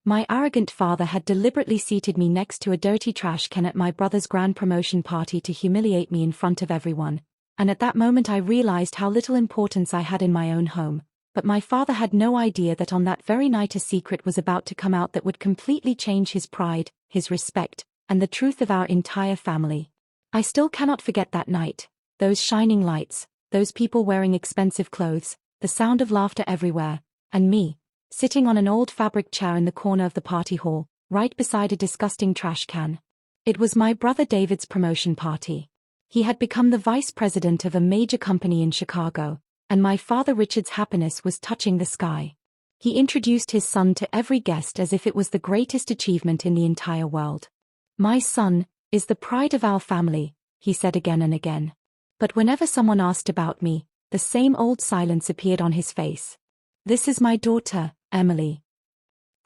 My arrogant father had deliberately seated me next to a dirty trash can at my brother's grand promotion party to humiliate me in front of everyone, and at that moment I realized how little importance I had in my own home. But my father had no idea that on that very night a secret was about to come out that would completely change his pride, his respect, and the truth of our entire family. I still cannot forget that night, those shining lights, those people wearing expensive clothes, the sound of laughter everywhere, and me, sitting on an old fabric chair in the corner of the party hall, right beside a disgusting trash can. It was my brother David's promotion party. He had become the vice president of a major company in Chicago, and my father Richard's happiness was touching the sky. He introduced his son to every guest as if it was the greatest achievement in the entire world. "My son is the pride of our family," he said again and again. But whenever someone asked about me, the same old silence appeared on his face. "This is my daughter, Emily."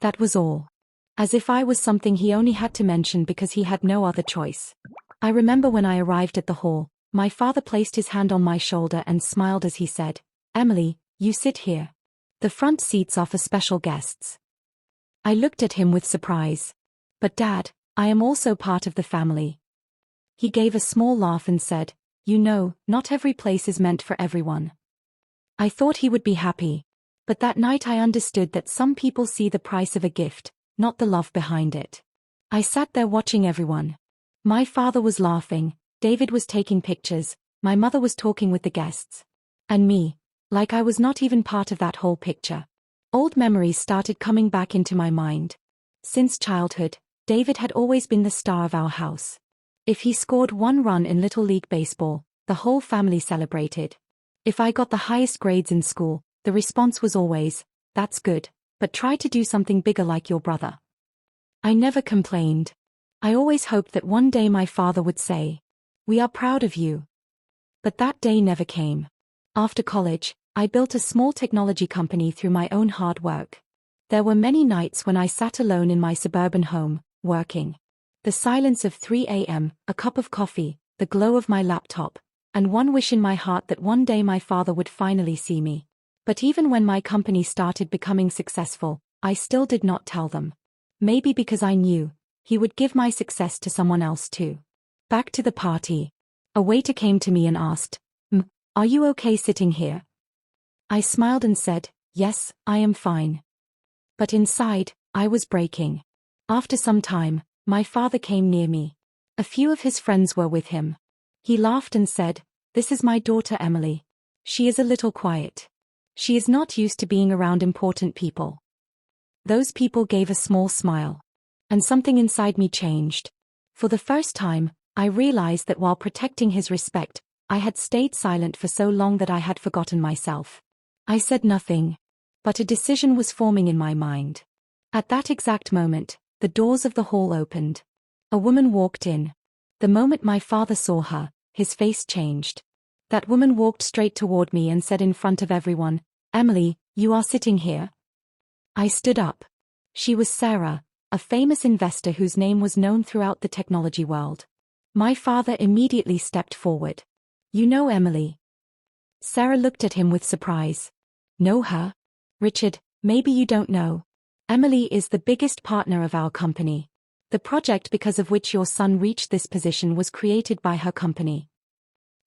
That was all. As if I was something he only had to mention because he had no other choice. I remember when I arrived at the hall, my father placed his hand on my shoulder and smiled as he said, "Emily, you sit here. The front seats are for special guests." I looked at him with surprise. "But Dad, I am also part of the family." He gave a small laugh and said, "You know, not every place is meant for everyone." I thought he would be happy. But that night I understood that some people see the price of a gift, not the love behind it. I sat there watching everyone. My father was laughing, David was taking pictures, my mother was talking with the guests. And me, like I was not even part of that whole picture. Old memories started coming back into my mind. Since childhood, David had always been the star of our house. If he scored one run in Little League Baseball, the whole family celebrated. If I got the highest grades in school, the response was always, "That's good, but try to do something bigger like your brother." I never complained. I always hoped that one day my father would say, "We are proud of you." But that day never came. After college, I built a small technology company through my own hard work. There were many nights when I sat alone in my suburban home, working. The silence of 3 a.m., a cup of coffee, the glow of my laptop, and one wish in my heart that one day my father would finally see me. But even when my company started becoming successful, I still did not tell them. Maybe because I knew he would give my success to someone else too. Back to the party. A waiter came to me and asked, "Are you okay sitting here?" I smiled and said, "Yes, I am fine." But inside, I was breaking. After some time, my father came near me. A few of his friends were with him. He laughed and said, "This is my daughter Emily. She is a little quiet. She is not used to being around important people." Those people gave a small smile. And something inside me changed. For the first time, I realized that while protecting his respect, I had stayed silent for so long that I had forgotten myself. I said nothing. But a decision was forming in my mind. At that exact moment, the doors of the hall opened. A woman walked in. The moment my father saw her, his face changed. That woman walked straight toward me and said in front of everyone, "Emily, you are sitting here?" I stood up. She was Sarah, a famous investor whose name was known throughout the technology world. My father immediately stepped forward. "You know Emily?" Sarah looked at him with surprise. "Know her? Richard, maybe you don't know. Emily is the biggest partner of our company. The project because of which your son reached this position was created by her company."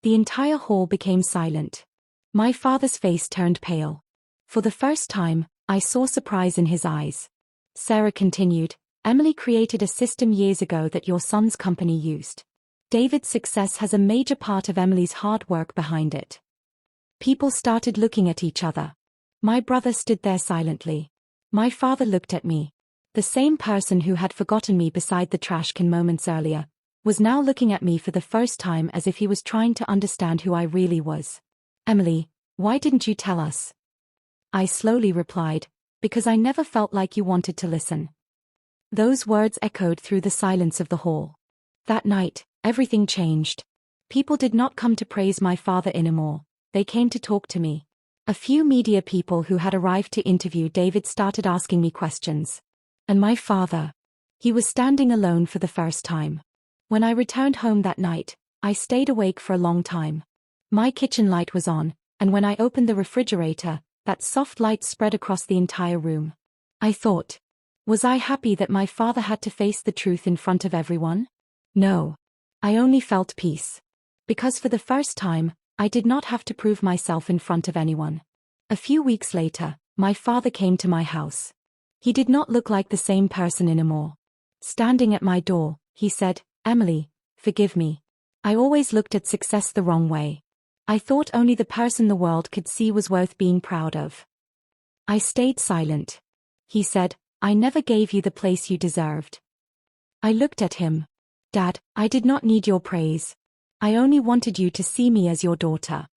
The entire hall became silent. My father's face turned pale. For the first time, I saw surprise in his eyes. Sarah continued, "Emily created a system years ago that your son's company used. David's success has a major part of Emily's hard work behind it." People started looking at each other. My brother stood there silently. My father looked at me. The same person who had forgotten me beside the trash can moments earlier was now looking at me for the first time as if he was trying to understand who I really was. "Emily, why didn't you tell us?" I slowly replied, "Because I never felt like you wanted to listen." Those words echoed through the silence of the hall. That night, everything changed. People did not come to praise my father anymore, they came to talk to me. A few media people who had arrived to interview David started asking me questions. And my father? He was standing alone for the first time. When I returned home that night, I stayed awake for a long time. My kitchen light was on, and when I opened the refrigerator, that soft light spread across the entire room. I thought, Was I happy that my father had to face the truth in front of everyone? No. I only felt peace. Because for the first time, I did not have to prove myself in front of anyone. A few weeks later, my father came to my house. He did not look like the same person anymore. Standing at my door, he said, "Emily, forgive me. I always looked at success the wrong way. I thought only the person the world could see was worth being proud of." I stayed silent. He said, "I never gave you the place you deserved." I looked at him. "Dad, I did not need your praise. I only wanted you to see me as your daughter."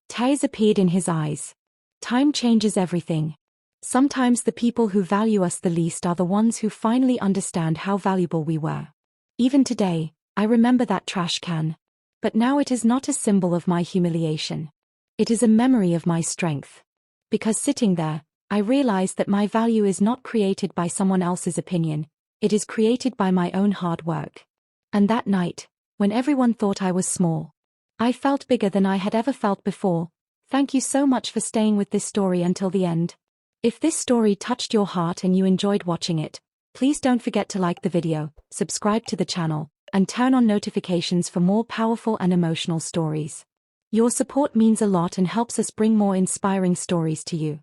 Tears appeared in his eyes. Time changes everything. Sometimes the people who value us the least are the ones who finally understand how valuable we were. Even today, I remember that trash can. But now it is not a symbol of my humiliation. It is a memory of my strength. Because sitting there, I realized that my value is not created by someone else's opinion, it is created by my own hard work. And that night, when everyone thought I was small, I felt bigger than I had ever felt before. Thank you so much for staying with this story until the end. If this story touched your heart and you enjoyed watching it, please don't forget to like the video, subscribe to the channel, and turn on notifications for more powerful and emotional stories. Your support means a lot and helps us bring more inspiring stories to you.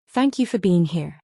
Thank you for being here.